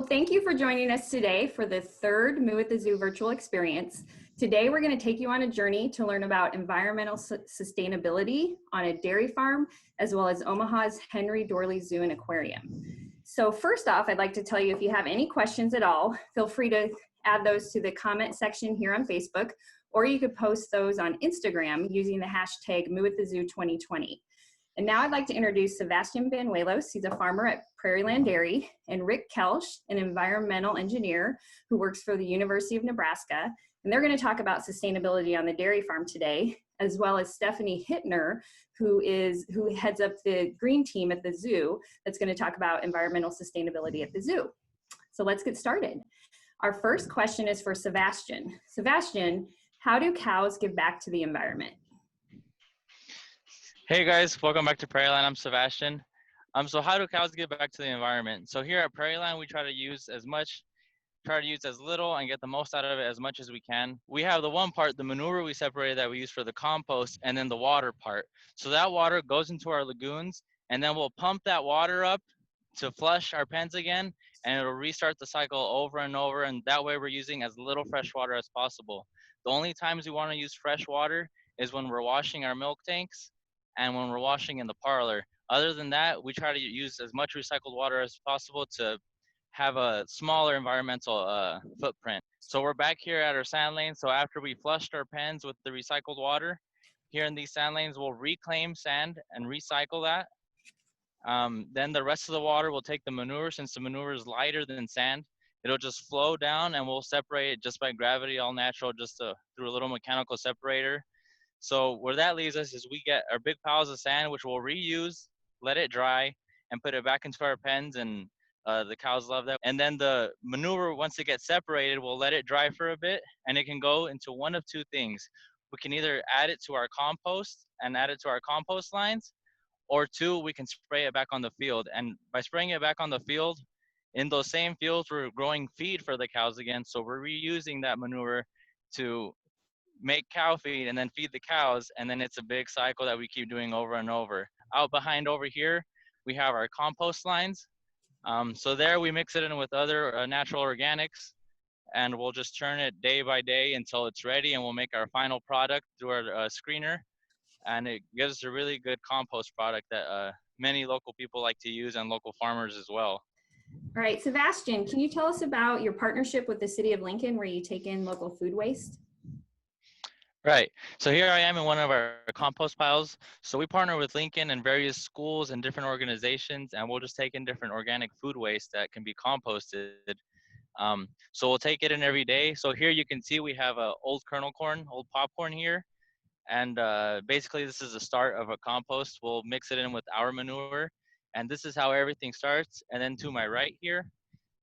thank you for joining us today for the third Moo at the Zoo virtual experience. Today, we're going to take you on a journey to learn about environmental sustainability on a dairy farm, as well as Omaha's Henry Dorley Zoo and Aquarium. So first off, I'd like to tell you, if you have any questions at all, feel free to add those to the comment section here on Facebook, or you could post those on Instagram using the hashtag #MooAtTheZoo2020. And now I'd like to introduce Sebastian Banuelos. He's a farmer at Prairieland Dairy, and Rick Koelsch, an environmental engineer who works for the University of Nebraska. And they're going to talk about sustainability on the dairy farm today, as well as Stephanie Huettner, who heads up the green team at the zoo, that's going to talk about environmental sustainability at the zoo. So let's get started. Our first question is for Sebastian. Sebastian, how do cows give back to the environment? Hey guys, welcome back to Prairieland. I'm Sebastian. So how do cows give back to the environment? So here at Prairieland, we try to use as little and get the most out of it as much as we can. We have the one part, the manure we separated that we use for the compost, and then the water part. So that water goes into our lagoons, and then we'll pump that water up to flush our pens again, and it'll restart the cycle over and over, and that way we're using as little fresh water as possible. The only times we want to use fresh water is when we're washing our milk tanks and when we're washing in the parlor. Other than that, we try to use as much recycled water as possible to have a smaller environmental footprint. So we're back here at our sand lane. So after we flushed our pens with the recycled water, here in these sand lanes, we'll reclaim sand and recycle that. Then the rest of the water will take the manure. Since the manure is lighter than sand, it'll just flow down and we'll separate it just by gravity, all natural, through a little mechanical separator. So where that leaves us is we get our big piles of sand, which we'll reuse, let it dry, and put it back into our pens, and the cows love that. And then the manure, once it gets separated, we'll let it dry for a bit, and it can go into one of two things. We can either add it to our compost and add it to our compost lines, or two, we can spray it back on the field. And by spraying it back on the field, in those same fields, we're growing feed for the cows again. So we're reusing that manure to make cow feed and then feed the cows, and then it's a big cycle that we keep doing over and over. Out behind over here, we have our compost lines. So there we mix it in with other natural organics, and we'll just churn it day by day until it's ready, and we'll make our final product through our screener, and it gives a really good compost product that many local people like to use, and local farmers as well. All right, Sebastian, can you tell us about your partnership with the City of Lincoln, where you take in local food waste? Right. So here I am in one of our compost piles. So we partner with Lincoln and various schools and different organizations, and we'll just take in different organic food waste that can be composted. So we'll take it in every day. So here you can see we have old kernel corn, old popcorn here. And basically this is the start of a compost. We'll mix it in with our manure, and this is how everything starts. And then to my right here,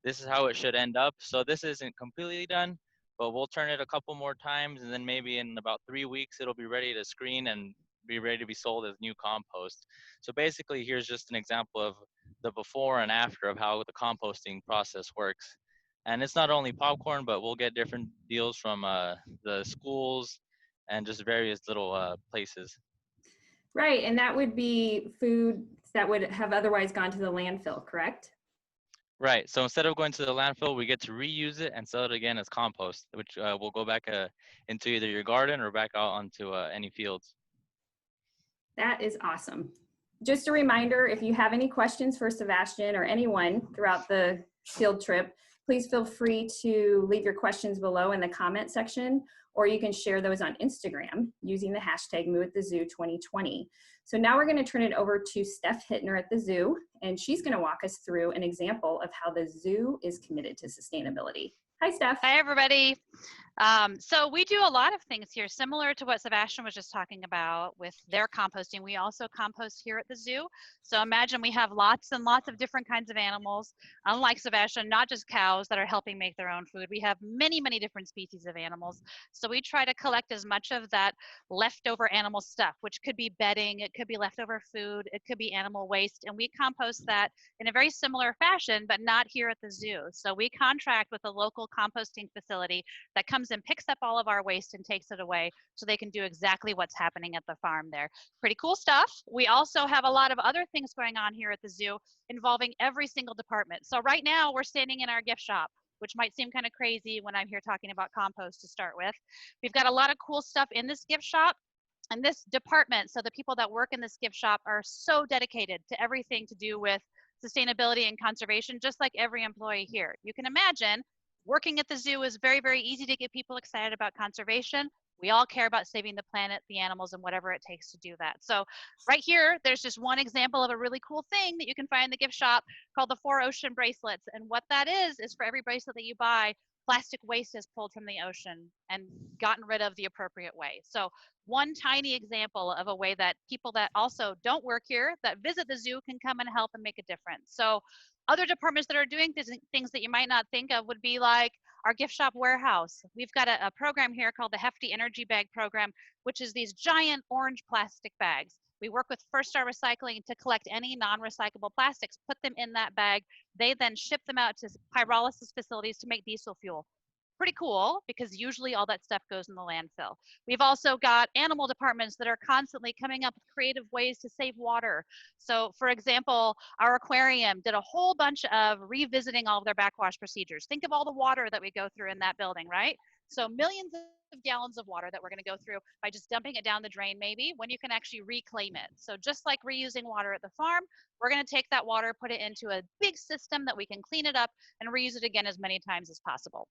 this is how it should end up. So this isn't completely done, but we'll turn it a couple more times, and then maybe in about 3 weeks, it'll be ready to screen and be ready to be sold as new compost. So basically, here's just an example of the before and after of how the composting process works. And it's not only popcorn, but we'll get different deals from the schools and just various little places. Right, and that would be food that would have otherwise gone to the landfill, correct? Right. So instead of going to the landfill, we get to reuse it and sell it again as compost, which will go back into either your garden or back out onto any fields. That is awesome. Just a reminder, if you have any questions for Sebastian or anyone throughout the field trip, please feel free to leave your questions below in the comment section, or you can share those on Instagram using the hashtag #MooAtTheZoo2020. So now we're going to turn it over to Steph Huettner at the zoo, and she's going to walk us through an example of how the zoo is committed to sustainability. Hi, Steph. Hi, everybody. So we do a lot of things here, similar to what Sebastian was just talking about with their composting. We also compost here at the zoo. So imagine we have lots and lots of different kinds of animals. Unlike Sebastian, not just cows that are helping make their own food. We have many, many different species of animals. So we try to collect as much of that leftover animal stuff, which could be bedding, it could be leftover food, it could be animal waste, and we compost that in a very similar fashion, but not here at the zoo. So we contract with a local actual composting facility that comes and picks up all of our waste and takes it away so they can do exactly what's happening at the farm there. Pretty cool stuff. We also have a lot of other things going on here at the zoo involving every single department. So right now we're standing in our gift shop, which might seem kind of crazy when I'm here talking about compost to start with. We've got a lot of cool stuff in this gift shop. And this department, so the people that work in this gift shop are so dedicated to everything to do with sustainability and conservation, just like every employee here. You can imagine working at the zoo is very, very easy to get people excited about conservation. We all care about saving the planet, the animals, and whatever it takes to do that. So right here, there's just one example of a really cool thing that you can find in the gift shop called the 4 ocean bracelets. And what that is for every bracelet that you buy, plastic waste is pulled from the ocean and gotten rid of the appropriate way. So one tiny example of a way that people that also don't work here, that visit the zoo, can come and help and make a difference. So other departments that are doing things that you might not think of would be like our gift shop warehouse. We've got a program here called the Hefty Energy Bag Program, which is these giant orange plastic bags. We work with First Star Recycling to collect any non-recyclable plastics, put them in that bag. They then ship them out to pyrolysis facilities to make diesel fuel. Pretty cool, because usually all that stuff goes in the landfill. We've also got animal departments that are constantly coming up with creative ways to save water. So for example, our aquarium did a whole bunch of revisiting all of their backwash procedures. Think of all the water that we go through in that building, right? So millions of gallons of water that we're going to go through by just dumping it down the drain, maybe, when you can actually reclaim it. So just like reusing water at the farm, we're going to take that water, put it into a big system that we can clean it up and reuse it again as many times as possible.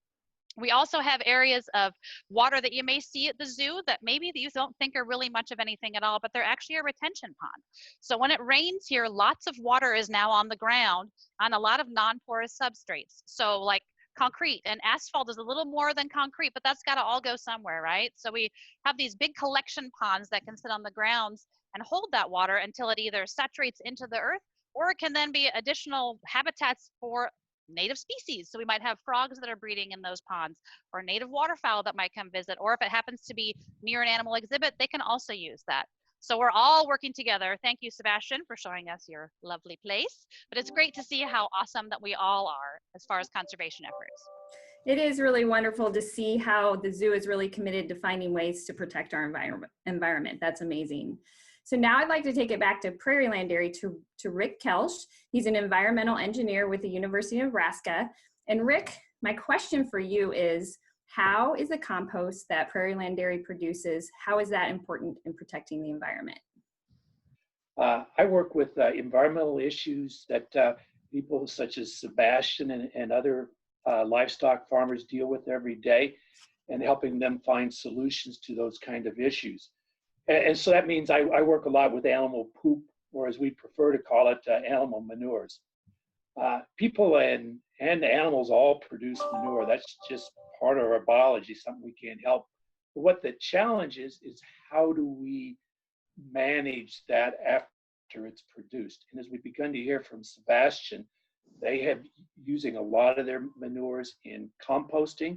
We also have areas of water that you may see at the zoo that maybe you don't think are really much of anything at all, but they're actually a retention pond. So when it rains here, lots of water is now on the ground on a lot of non-porous substrates. So like concrete, and asphalt is a little more than concrete, but that's got to all go somewhere, right? So we have these big collection ponds that can sit on the grounds and hold that water until it either saturates into the earth, or it can then be additional habitats for native species. So we might have frogs that are breeding in those ponds, or native waterfowl that might come visit, or if it happens to be near an animal exhibit, they can also use that. So we're all working together. Thank you, Sebastian, for showing us your lovely place. But it's great to see how awesome that we all are as far as conservation efforts. It is really wonderful to see how the zoo is really committed to finding ways to protect our environment. That's amazing. So now I'd like to take it back to Prairieland Dairy to Rick Koelsch. He's an environmental engineer with the University of Nebraska. And Rick, my question for you is, how is the compost that Prairieland Dairy produces, how is that important in protecting the environment? I work with environmental issues that people such as Sebastian and other livestock farmers deal with every day, and helping them find solutions to those kind of issues. And so that means I work a lot with animal poop, or as we prefer to call it, animal manures. People and animals all produce manure. That's just part of our biology, something we can't help. But what the challenge is how do we manage that after it's produced? And as we've begun to hear from Sebastian, they have using a lot of their manures in composting.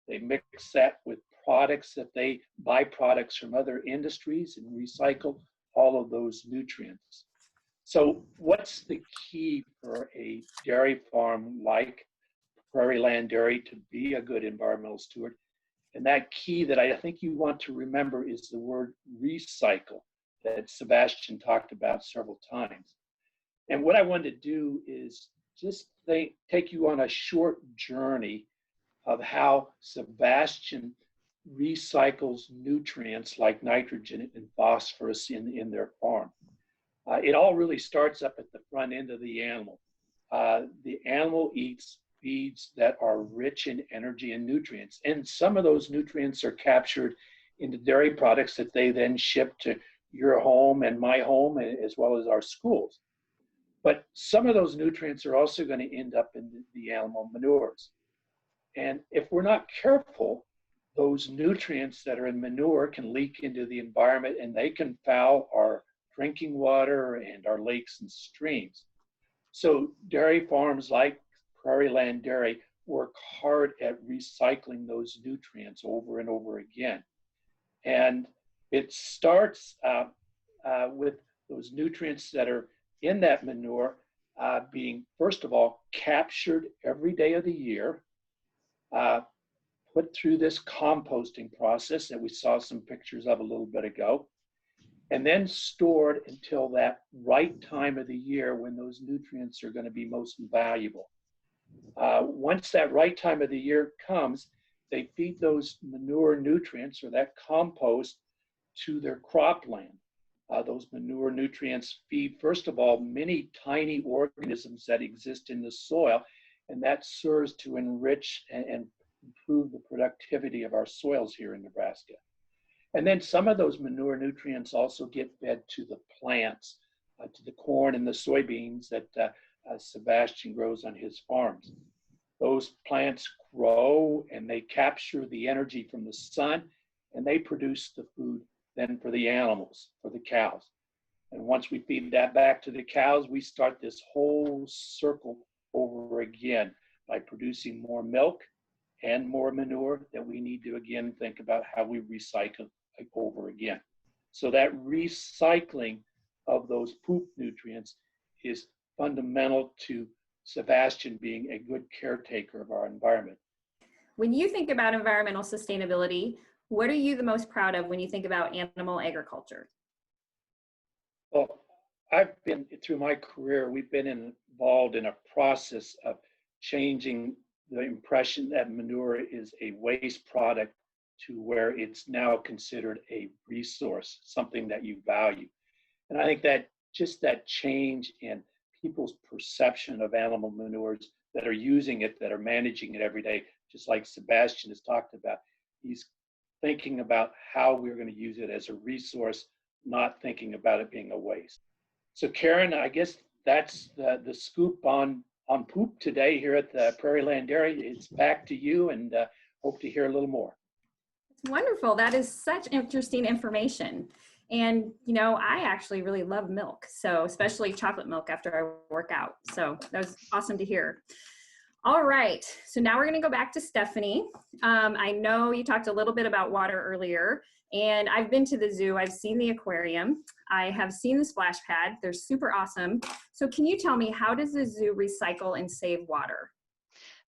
They mix that with products that they buy products from other industries and recycle all of those nutrients. So what's the key for a dairy farm like Prairieland Dairy to be a good environmental steward? And that key that I think you want to remember is the word recycle that Sebastian talked about several times. And what I wanted to do is just take you on a short journey of how Sebastian recycles nutrients like nitrogen and phosphorus in their farm. It all really starts up at the front end of the animal. The animal eats feeds that are rich in energy and nutrients, and some of those nutrients are captured into dairy products that they then ship to your home and my home, as well as our schools. But some of those nutrients are also going to end up in the animal manures. And if we're not careful, those nutrients that are in manure can leak into the environment, and they can foul our drinking water and our lakes and streams. So dairy farms like Prairieland Dairy work hard at recycling those nutrients over and over again. And it starts with those nutrients that are in that manure being, first of all, captured every day of the year. put through this composting process that we saw some pictures of a little bit ago, and then stored until that right time of the year when those nutrients are going to be most valuable. Once that right time of the year comes, they feed those manure nutrients or that compost to their cropland. Those manure nutrients feed, first of all, many tiny organisms that exist in the soil, and that serves to enrich and improve the productivity of our soils here in Nebraska. And then some of those manure nutrients also get fed to the plants, to the corn and the soybeans that Sebastian grows on his farms. Those plants grow and they capture the energy from the sun, and they produce the food then for the animals, for the cows. And once we feed that back to the cows, we start this whole circle over again by producing more milk and more manure that we need to again think about how we recycle over again. So that recycling of those poop nutrients is fundamental to Sebastian being a good caretaker of our environment. When you think about environmental sustainability, what are you the most proud of when you think about animal agriculture? Well, I've been, through my career, we've been involved in a process of changing the impression that manure is a waste product to where it's now considered a resource, something that you value. And I think that just that change in people's perception of animal manures that are using it, that are managing it every day, just like Sebastian has talked about, he's thinking about how we're going to use it as a resource, not thinking about it being a waste. So Karen, I guess that's the scoop on poop today here at the Prairieland Dairy. It's back to you, and hope to hear a little more. Wonderful. That is such interesting information. And, you know, I actually really love milk, so especially chocolate milk after I work out. So that was awesome to hear. All right, so now we're going to go back to Stephanie. I know you talked a little bit about water earlier, and I've been to the zoo. I've seen the aquarium. I have seen the splash pad. They're super awesome. So can you tell me, how does the zoo recycle and save water?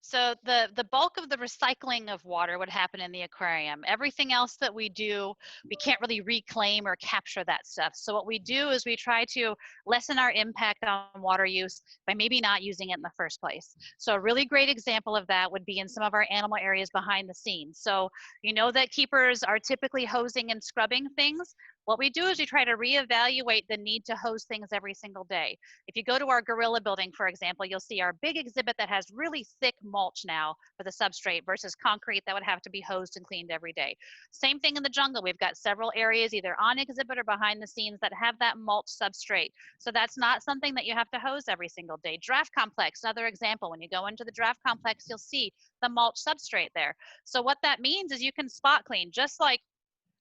So the bulk of the recycling of water would happen in the aquarium. Everything else that we do, we can't really reclaim or capture that stuff. So what we do is we try to lessen our impact on water use by maybe not using it in the first place. So a really great example of that would be in some of our animal areas behind the scenes. So you know that keepers are typically hosing and scrubbing things. What we do is we try to reevaluate the need to hose things every single day. If you go to our gorilla building, for example, you'll see our big exhibit that has really thick mulch now for the substrate versus concrete that would have to be hosed and cleaned every day. Same thing in the jungle. We've got several areas either on exhibit or behind the scenes that have that mulch substrate. So that's not something that you have to hose every single day. Giraffe complex, another example. When you go into the giraffe complex, you'll see the mulch substrate there. So what that means is you can spot clean, just like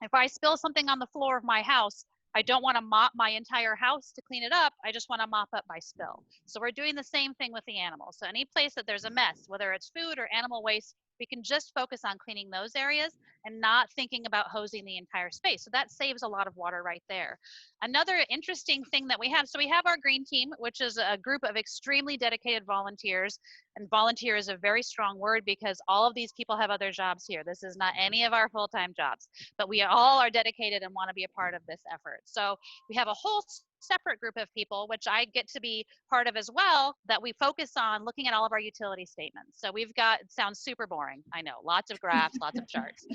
if I spill something on the floor of my house, I don't want to mop my entire house to clean it up. I just want to mop up my spill. So we're doing the same thing with the animals. So any place that there's a mess, whether it's food or animal waste, we can just focus on cleaning those areas and not thinking about hosing the entire space. So that saves a lot of water right there. Another interesting thing that we have, so we have our green team, which is a group of extremely dedicated volunteers. And volunteer is a very strong word because all of these people have other jobs here. This is not any of our full-time jobs, but we all are dedicated and want to be a part of this effort. So we have a whole separate group of people, which I get to be part of as well, that we focus on looking at all of our utility statements. So we've got, it sounds super boring, I know, lots of graphs, lots of charts.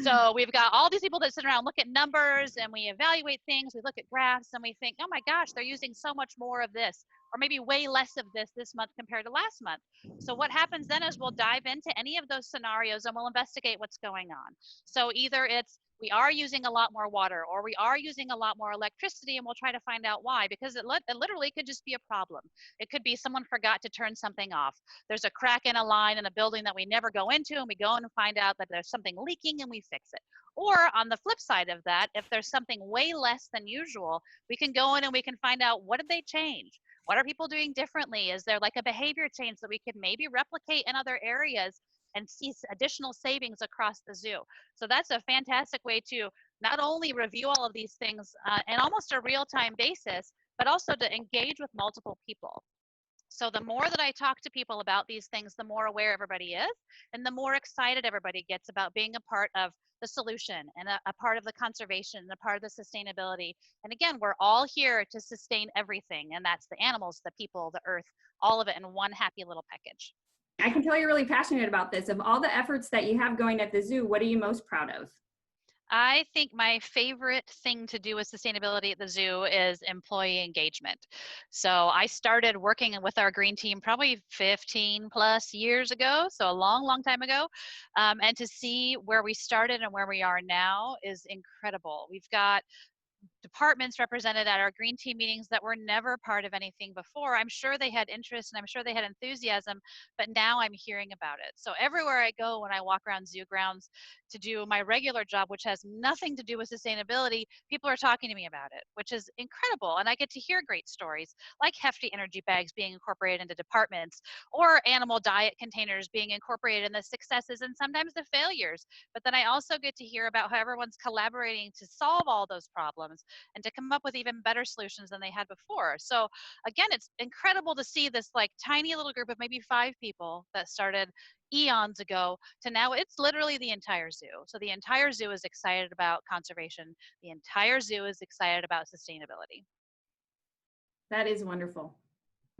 So we've got all these people that sit around, look at numbers, and we evaluate things, we look at graphs, and we think, oh my gosh, they're using so much more of this, or maybe way less of this month compared to last month. So what happens then is we'll dive into any of those scenarios and we'll investigate what's going on. So either it's we are using a lot more water, or we are using a lot more electricity, and we'll try to find out why, because it literally could just be a problem. It could be someone forgot to turn something off. There's a crack in a line in a building that we never go into, and we go in and find out that there's something leaking and we fix it. Or on the flip side of that, if there's something way less than usual, we can go in and we can find out, what did they change? What are people doing differently? Is there like a behavior change that we could maybe replicate in other areas and see additional savings across the zoo? So that's a fantastic way to not only review all of these things in almost a real-time basis, but also to engage with multiple people. So the more that I talk to people about these things, the more aware everybody is, and the more excited everybody gets about being a part of the solution and a part of the conservation and a part of the sustainability. And again, we're all here to sustain everything, and that's the animals, the people, the earth, all of it in one happy little package. I can tell you're really passionate about this. Of all the efforts that you have going at the zoo, what are you most proud of? I think my favorite thing to do with sustainability at the zoo is employee engagement. So I started working with our green team probably 15 plus years ago, so a long, long time ago. And to see where we started and where we are now is incredible. We've got departments represented at our green team meetings that were never part of anything before. I'm sure they had interest and I'm sure they had enthusiasm, but now I'm hearing about it. So everywhere I go when I walk around zoo grounds to do my regular job, which has nothing to do with sustainability, people are talking to me about it, which is incredible. And I get to hear great stories like hefty energy bags being incorporated into departments, or animal diet containers being incorporated in the successes and sometimes the failures. But then I also get to hear about how everyone's collaborating to solve all those problems and to come up with even better solutions than they had before. So again, it's incredible to see this like tiny little group of maybe 5 people that started eons ago to now it's literally the entire zoo. So the entire zoo is excited about conservation. The entire zoo is excited about sustainability. That is wonderful.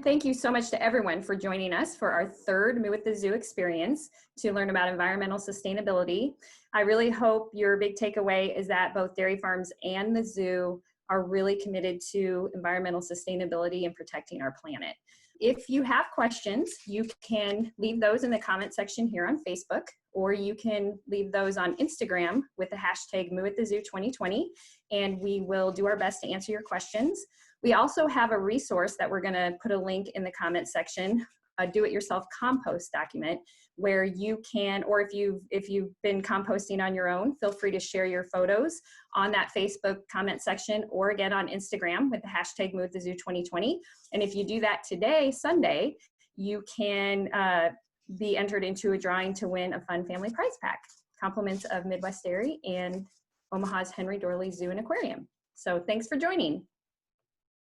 Thank you so much to everyone for joining us for our third Moo at the Zoo experience to learn about environmental sustainability. I really hope your big takeaway is that both dairy farms and the zoo are really committed to environmental sustainability and protecting our planet. If you have questions, you can leave those in the comment section here on Facebook, or you can leave those on Instagram with the hashtag Moo at the Zoo 2020, and we will do our best to answer your questions. We also have a resource that we're going to put a link in the comment section, a do-it-yourself compost document, where you can, or if you've been composting on your own, feel free to share your photos on that Facebook comment section, or again on Instagram with the hashtag Moo at the Zoo 2020. And if you do that today, Sunday, you can be entered into a drawing to win a fun family prize pack, compliments of Midwest Dairy and Omaha's Henry Dorley Zoo and Aquarium. So thanks for joining.